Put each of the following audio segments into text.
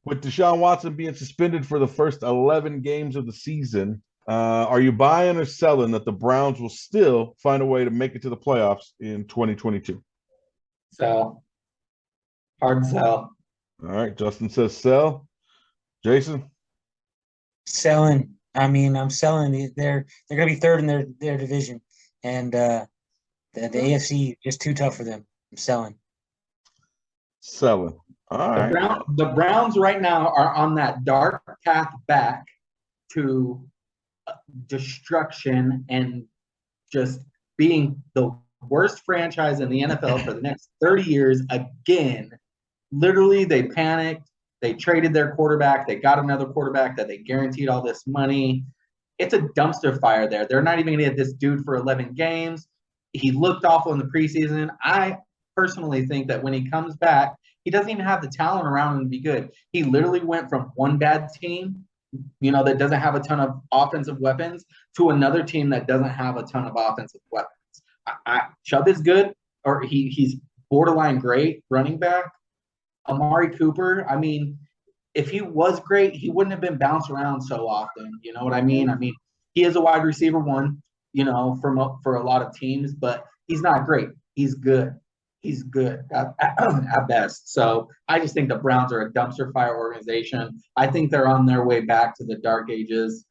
with Deshaun Watson being suspended for the first 11 games of the season, are you buying or selling that the Browns will still find a way to make it to the playoffs in 2022? So hard sell. All right, Justin says sell. Jason? Selling. I mean, I'm selling. They're going to be third in their division, and the AFC is just too tough for them. I'm selling. Selling. All right. The Browns right now are on that dark path back to destruction and just being the worst franchise in the NFL for the next 30 years again. Literally, they panicked. They traded their quarterback. They got another quarterback that they guaranteed all this money. It's a dumpster fire there. They're not even going to get this dude for 11 games. He looked awful in the preseason. I personally think that when he comes back, he doesn't even have the talent around him to be good. He literally went from one bad team, that doesn't have a ton of offensive weapons to another team that doesn't have a ton of offensive weapons. Chubb is good, or he's borderline great running back. Amari Cooper, I mean, if he was great, he wouldn't have been bounced around so often. You know what I mean? I mean, he is a wide receiver one, for a lot of teams, but he's not great. He's good. He's good at best. So I just think the Browns are a dumpster fire organization. I think they're on their way back to the dark ages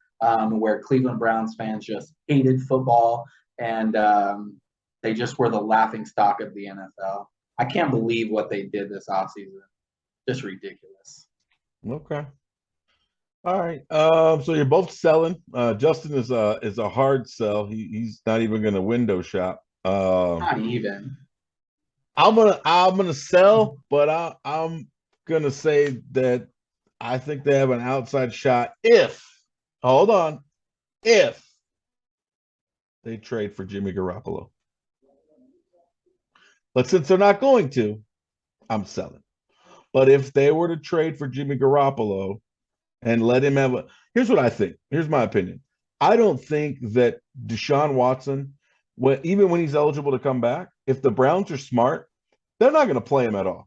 where Cleveland Browns fans just hated football and they just were the laughing stock of the NFL. I can't believe what they did this offseason. Just ridiculous. Okay. All right. So you're both selling. Justin is a hard sell. He's not even going to window shop. Not even. I'm gonna sell, but I'm gonna say that I think they have an outside shot if they trade for Jimmy Garoppolo. But since they're not going to, I'm selling. But if they were to trade for Jimmy Garoppolo and let him here's what I think. Here's my opinion. I don't think that Deshaun Watson, even when he's eligible to come back, if the Browns are smart, they're not going to play him at all.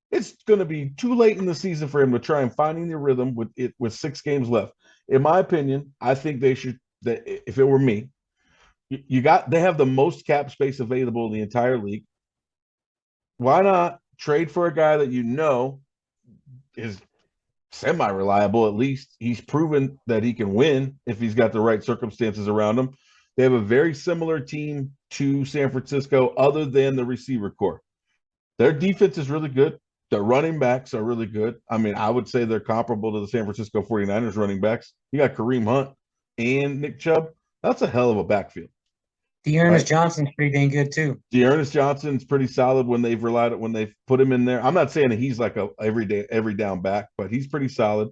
It's going to be too late in the season for him to try and finding the rhythm with 6 games left. In my opinion, I think they should. That if it were me, they have the most cap space available in the entire league. Why not trade for a guy that is semi-reliable? At least he's proven that he can win if he's got the right circumstances around him. They have a very similar team to San Francisco, other than the receiver core. Their defense is really good. Their running backs are really good. I mean, I would say they're comparable to the San Francisco 49ers running backs. You got Kareem Hunt and Nick Chubb. That's a hell of a backfield. D'Ernest Johnson's pretty dang good too. D'Ernest Johnson's pretty solid when they've put him in there. I'm not saying that he's like a every down back, but he's pretty solid.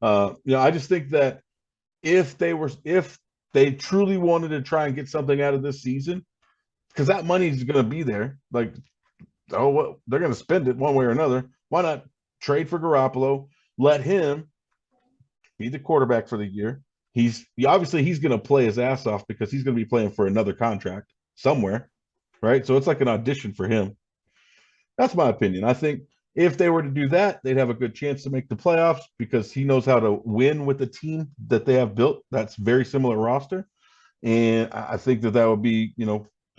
I just think that if they truly wanted to try and get something out of this season, because that money is going to be there. Like, they're going to spend it one way or another. Why not trade for Garoppolo? Let him be the quarterback for the year. He's going to play his ass off because he's going to be playing for another contract somewhere, right? So it's like an audition for him. That's my opinion. I think if they were to do that, they'd have a good chance to make the playoffs because he knows how to win with the team that they have built. That's very similar roster. And I think that would be,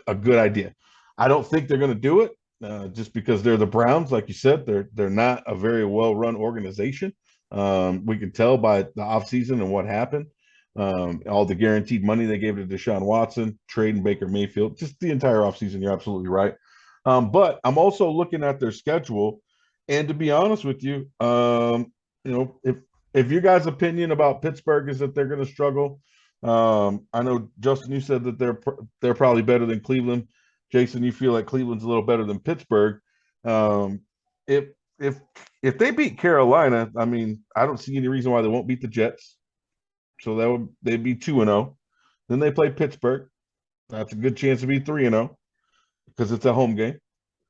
a good idea. I don't think they're going to do it just because they're the Browns. Like you said, they're not a very well-run organization. We can tell by the offseason and what happened. All the guaranteed money they gave to Deshaun Watson, trading Baker Mayfield, just the entire offseason. You're absolutely right. But I'm also looking at their schedule. And to be honest with you, if your guys' opinion about Pittsburgh is that they're going to struggle, I know, Justin, you said that they're probably better than Cleveland. Jason, you feel like Cleveland's a little better than Pittsburgh. If they beat Carolina, I mean, I don't see any reason why they won't beat the Jets. So they'd be 2-0. Then they play Pittsburgh. That's a good chance to be 3-0 because it's a home game.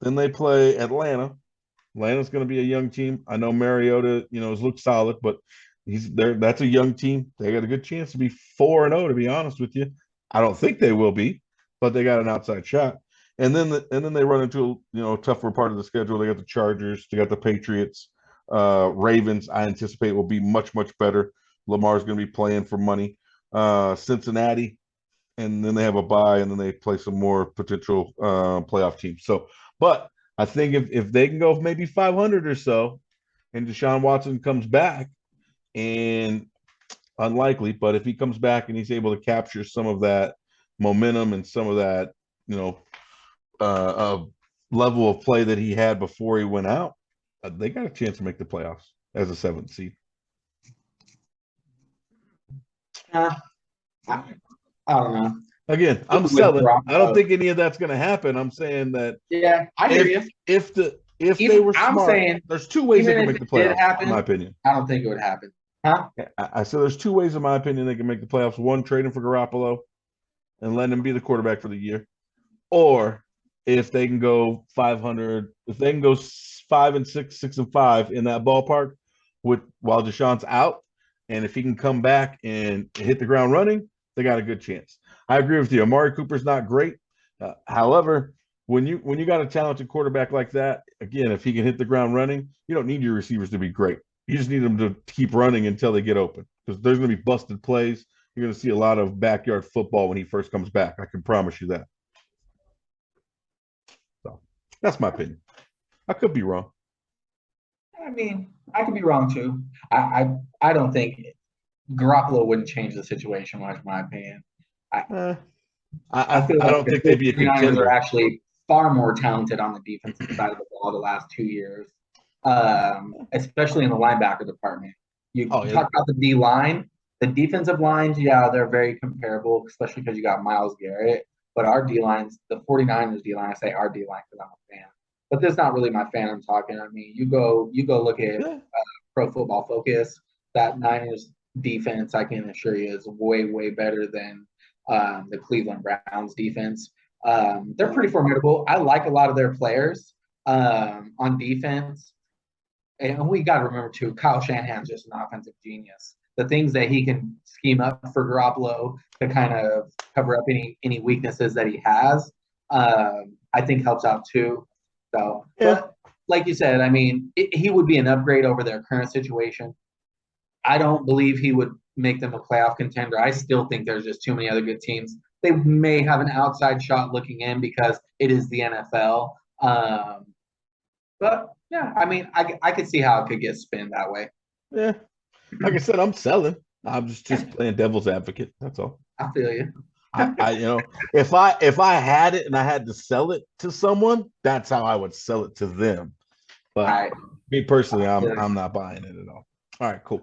Then they play Atlanta. Atlanta's going to be a young team. I know Mariota, has looked solid, but he's there. That's a young team. They got a good chance to be 4-0. To be honest with you, I don't think they will be, but they got an outside shot. And then they run into a tougher part of the schedule. They got the Chargers. They got the Patriots. Ravens, I anticipate, will be much, much better. Lamar's going to be playing for money. Cincinnati, and then they have a bye, and then they play some more potential playoff teams. So, but I think if they can go maybe 500 or so, and Deshaun Watson comes back, and unlikely, but if he comes back and he's able to capture some of that momentum and some of that, level of play that he had before he went out, they got a chance to make the playoffs as a 7th seed. I don't know. Again, I'm selling. I don't think any of that's going to happen. I'm saying that. Yeah, I hear you. If they were smart, saying, there's 2 ways they can make the playoffs. In my opinion, I don't think it would happen. Huh? I said there's 2 ways, in my opinion, they can make the playoffs. One, trading for Garoppolo and letting him be the quarterback for the year, or if they can go 500, if they can go 5-6, 6-5 in that ballpark while Deshaun's out, and if he can come back and hit the ground running, they got a good chance. I agree with you. Amari Cooper's not great. However, when you got a talented quarterback like that, again, if he can hit the ground running, you don't need your receivers to be great. You just need them to keep running until they get open, because there's going to be busted plays. You're going to see a lot of backyard football when he first comes back. I can promise you that. So that's my opinion. I could be wrong. I mean, I could be wrong too. I don't think Garoppolo wouldn't change the situation much, in my opinion. I feel like I don't think they'd be a contender. Are actually far more talented on the defensive side of the ball the last 2 years, especially in the linebacker department. Talk about the D line. The defensive lines, yeah, they're very comparable, especially because you got Myles Garrett. But our D lines, the 49ers D line, I say our D line because I'm a fan. But that's not really my fan I'm talking. I mean, you go look at Pro Football Focus. That Niners defense, I can assure you, is way, way better than the Cleveland Browns defense. They're pretty formidable. I like a lot of their players on defense. And we got to remember, too, Kyle Shanahan's just an offensive genius. The things that he can scheme up for Garoppolo to kind of cover up any weaknesses that he has, I think helps out, too. So, but like you said, I mean, he would be an upgrade over their current situation. I don't believe he would make them a playoff contender. I still think there's just too many other good teams. They may have an outside shot looking in because it is the NFL. But yeah, I mean, I could see how it could get spun that way. Yeah, like I said, I'm selling. I'm just playing devil's advocate. That's all. I feel you. I if I had it and I had to sell it to someone, that's how I would sell it to them. But me personally, I'm not buying it at all. All right, cool.